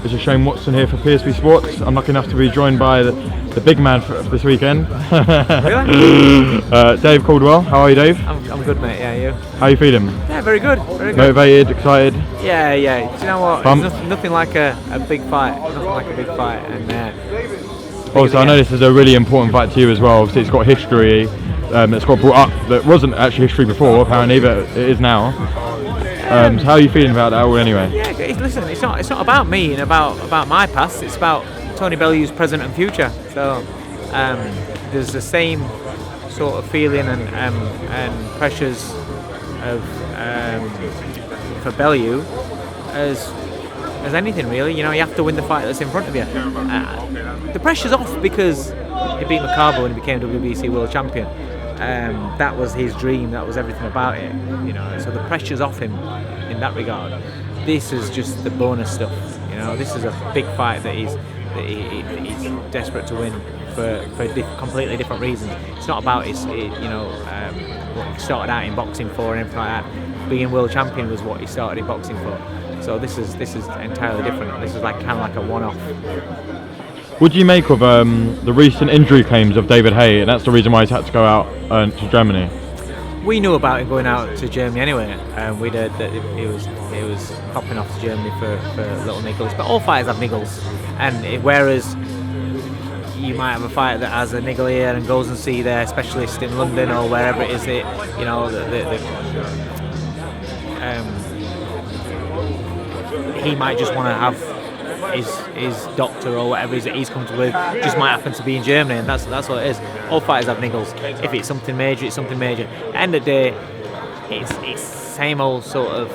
This is Shane Watson here for PSP Sports. I'm lucky enough to be joined by the big man for this weekend. Really? Dave Coldwell. How are you, Dave? I'm good, mate. Yeah, you? How are you feeling? Yeah, very good. Very good. Motivated, excited? Yeah. Do you know what? Pumped? It's nothing like a big fight. Nothing like a big fight. And also, I know this is a really important fight to you as well. Obviously, it's got history. It's got brought up that wasn't actually history before, apparently, but it is now. So how are you feeling about that all anyway? Yeah, listen, it's not about me and about my past. It's about Tony Bellew's present and future. So there's the same sort of feeling and pressures of for Bellew as anything really. You know, you have to win the fight that's in front of you. The pressure's off because he beat McCarbo and he became WBC World Champion. That was his dream. That was everything about it. You know, so the pressure's off him in that regard. This is just the bonus stuff. You know, this is a big fight that he's desperate to win for completely different reasons. It's not about what he started out in boxing for and everything like that. Being world champion was what he started in boxing for. So this is entirely different. This is kind of like a one-off. What do you make of the recent injury claims of David Haye, and that's the reason why he's had to go out to Germany? We knew about him going out to Germany anyway. We heard that he was popping off to Germany for little niggles. But all fighters have niggles, and whereas you might have a fighter that has a niggle here and goes and see their specialist in London or wherever it is, he might just want to have his doctor or whatever it is that he's comfortable with just might happen to be in Germany, and that's what it is. All fighters have niggles. If it's something major, it's something major. At the end of the day, it's same old sort of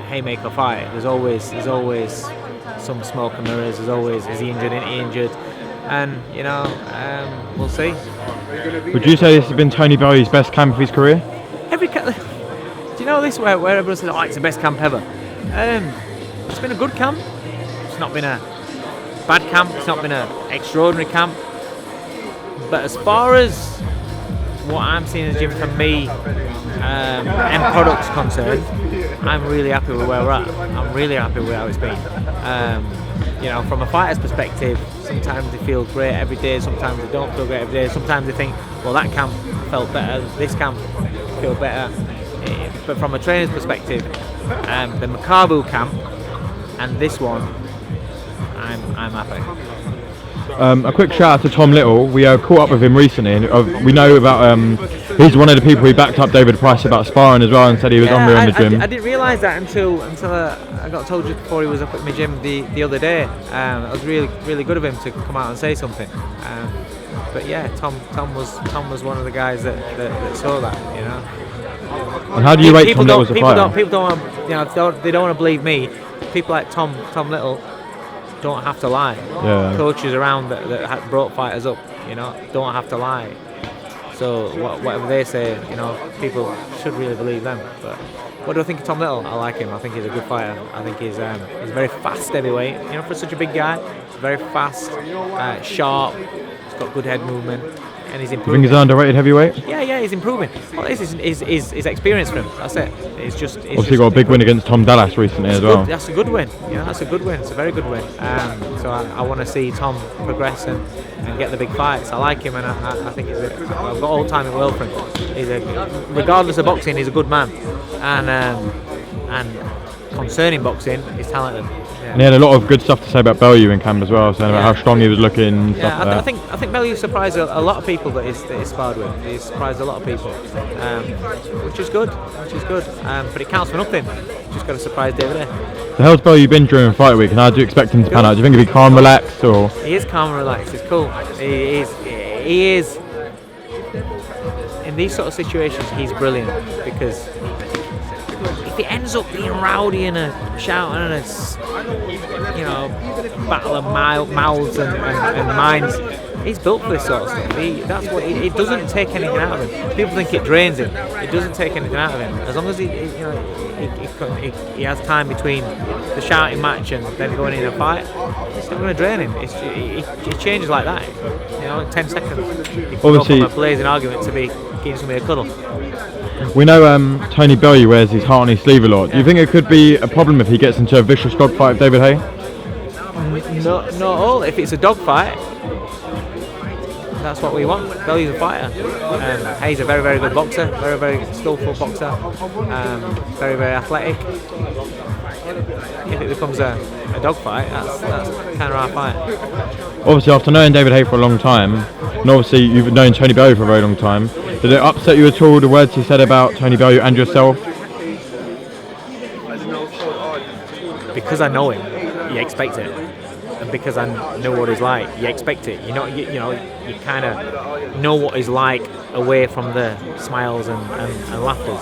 haymaker fight. There's always some smoke and mirrors. There's always, is he injured, isn't he injured? And we'll see. Would you say this has been Tony Bellew's best camp of his career? Do you know this where everyone says, it's the best camp ever? It's been a good camp. It's not been a bad camp. It's not been an extraordinary camp. But as far as what I'm seeing in the gym from me and products concerned, I'm really happy with where we're at. I'm really happy with how it's been. From a fighter's perspective, sometimes they feel great every day, sometimes they don't feel great every day, sometimes they think, well, that camp felt better, this camp feel better. But from a trainer's perspective, the McCarbo camp and this one, I'm happy. A quick shout out to Tom Little. We caught up with him recently, and we know about he's one of the people who backed up David Price about sparring as well, and said he was on me in the gym. I didn't realise that until I got told just before he was up at my gym the other day. It was really good of him to come out and say something. But yeah, Tom was one of the guys that saw that. You know. And how do you rate Tom Little as a fighter? People don't they don't want to believe me. People like Tom Little don't have to lie. Yeah. Coaches around that brought fighters up, don't have to lie. So whatever they say, people should really believe them. But what do I think of Tom Little? I like him. I think he's a good fighter. I think he's very fast heavyweight. For such a big guy, he's very fast, sharp. He's got good head movement. And he's improving. You think he's an underrated heavyweight? Yeah, he's improving. Well, this is experience for him. That's it. It's obviously got a big win against Tom Dallas recently as well. That's a good win. That's a good win. It's a very good win. So I want to see Tom progress and get the big fights. I like him, and I think I've got all time in the world for him. Regardless of boxing, he's a good man, and concerning boxing, he's talented. Yeah. And he had a lot of good stuff to say about Bellew in camp as well, saying about how strong he was looking. Yeah, stuff I think Bellew surprised a lot of people that he's sparred with. He surprised a lot of people, which is good. But it counts for nothing. Just got to surprise David Haye. So how's Bellew been during fight week, and how do you expect him to pan out? Do you think he'll be calm, relaxed, or? He is calm and relaxed. It's cool. He is. In these sort of situations, he's brilliant because if it ends up being rowdy and a shouting and a battle of mouths and minds, he's built for this sort of stuff. It doesn't take anything out of him. People think it drains him. It doesn't take anything out of him. As long as he has time between the shouting match and then going in a fight, it's not going to drain him. It changes like that. In 10 seconds. He can go from a blazing argument to be giving somebody a cuddle. We know Tony Bellew wears his heart on his sleeve a lot. Do you think it could be a problem if he gets into a vicious dogfight with David Haye? Not all. If it's a dog fight, that's what we want. Bellew's a fighter. Haye's a very, very good boxer, very, very skillful boxer, very, very athletic. If it becomes a dog fight, that's kind of our fight. Obviously, after knowing David Haye for a long time, and obviously you've known Tony Bellew for a very long time, did it upset you at all, the words he said about Tony Bellew and yourself? Because I know him, you expect it. And because I know what he's like, you expect it. You kind of know what he's like away from the smiles and laughters.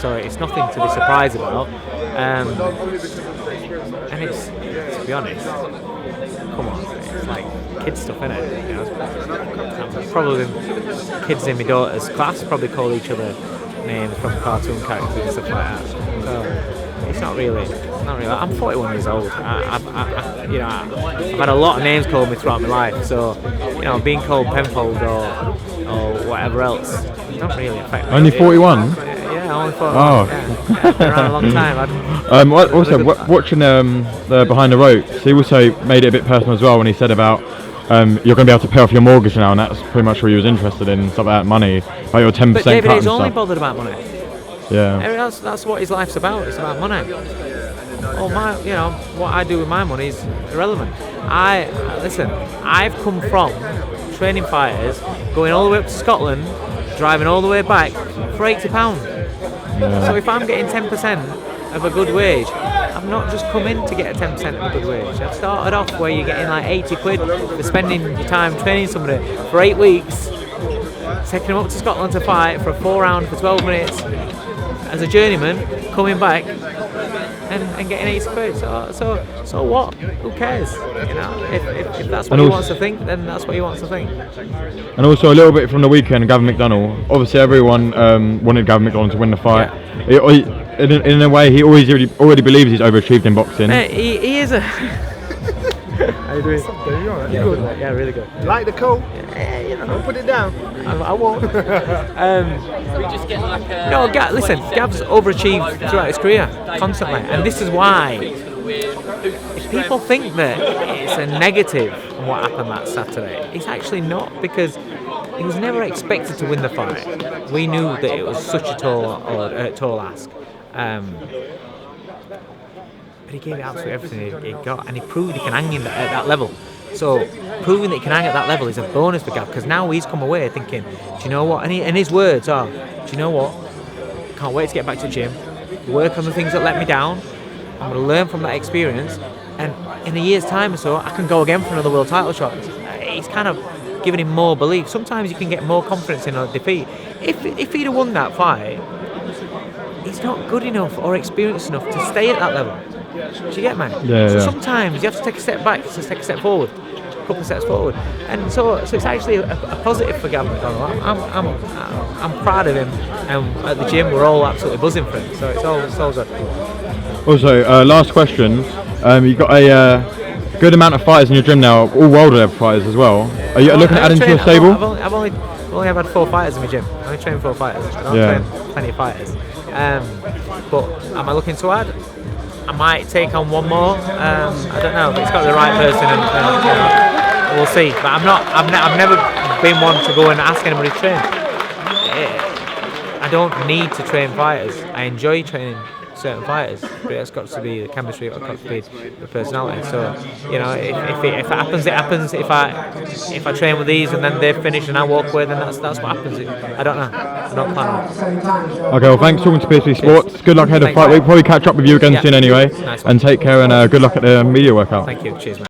So it's nothing to be surprised about. And it's, to be honest, come on, it's like kid stuff, innit? Probably kids in my daughter's class probably call each other names from cartoon characters and stuff like that. So it's not really. I'm 41 years old. I've had a lot of names called me throughout my life. So being called Penfold or whatever else don't really affect me. Only 41? Yeah, only 41. Oh. Yeah, I've been around a long time. Watching the Behind the Ropes, he also made it a bit personal as well when he said about you're going to be able to pay off your mortgage now, and that's pretty much what he was interested in, stuff like that, money, like your 10% But David cut Haye's and only stuff. bothered about money. Yeah. That's what his life's about. It's about money. What I do with my money is irrelevant. I've come from training fighters, going all the way up to Scotland, driving all the way back for £80. Yeah. So if I'm getting 10% of a good wage, I've not just come in to get a 10% of a good wage. I've started off where you're getting like 80 quid for spending your time training somebody for 8 weeks, taking them up to Scotland to fight for a 4-round for 12 minutes as a journeyman, coming back and getting 80 quid. So what? Who cares? If that's what he wants to think, then that's what he wants to think. And also a little bit from the weekend, Gavin McDonnell. Obviously, everyone wanted Gavin McDonnell to win the fight. Yeah. In a way, he already believes he's overachieved in boxing. He is a. How you doing? You alright? Yeah, Good. Yeah, really good. You like the coat? Yeah, Don't put it down. I won't. Listen, Gav's overachieved throughout his career, constantly. And this is why, if people think that it's a negative on what happened that Saturday, it's actually not, because he was never expected to win the fight. We knew that it was such a tall ask. But he gave it absolutely everything he got, and he proved he can hang at that level. So proving that he can hang at that level is a bonus for Gav, because now he's come away thinking, do you know what? And his words are, do you know what? Can't wait to get back to the gym, work on the things that let me down. I'm going to learn from that experience, and in a year's time or so, I can go again for another world title shot. He's kind of giving him more belief. Sometimes you can get more confidence in a defeat. If he'd have won that fight, he's not good enough or experienced enough to stay at that level. Do you get me? So sometimes you have to take a step back to take a step forward, a couple of steps forward, and so it's actually a positive for Gavin McDonnell. I'm proud of him, and at the gym we're all absolutely buzzing for him. So it's all good. Also, last question. You've got a good amount of fighters in your gym now, all world level fighters as well. Are you looking at adding to your stable? I've only had 4 fighters in my gym. I only train 4 fighters. I don't train plenty of fighters. But am I looking to add? I might take on one more. I don't know, but it's got the right person, and we'll see. But I've never been one to go and ask anybody to train. I don't need to train fighters. I enjoy training certain fighters, but it's got to be the chemistry, it's got to be the personality. So if it happens, it happens. If I train with these and then they finish and I walk away, then that's what happens. I don't know. I don't plan on it. Okay, well, thanks for talking to PSV Sports. Good luck ahead of the fight. We'll probably catch up with you again soon anyway. Nice one. And take care, and good luck at the media workout. Thank you. Cheers, mate.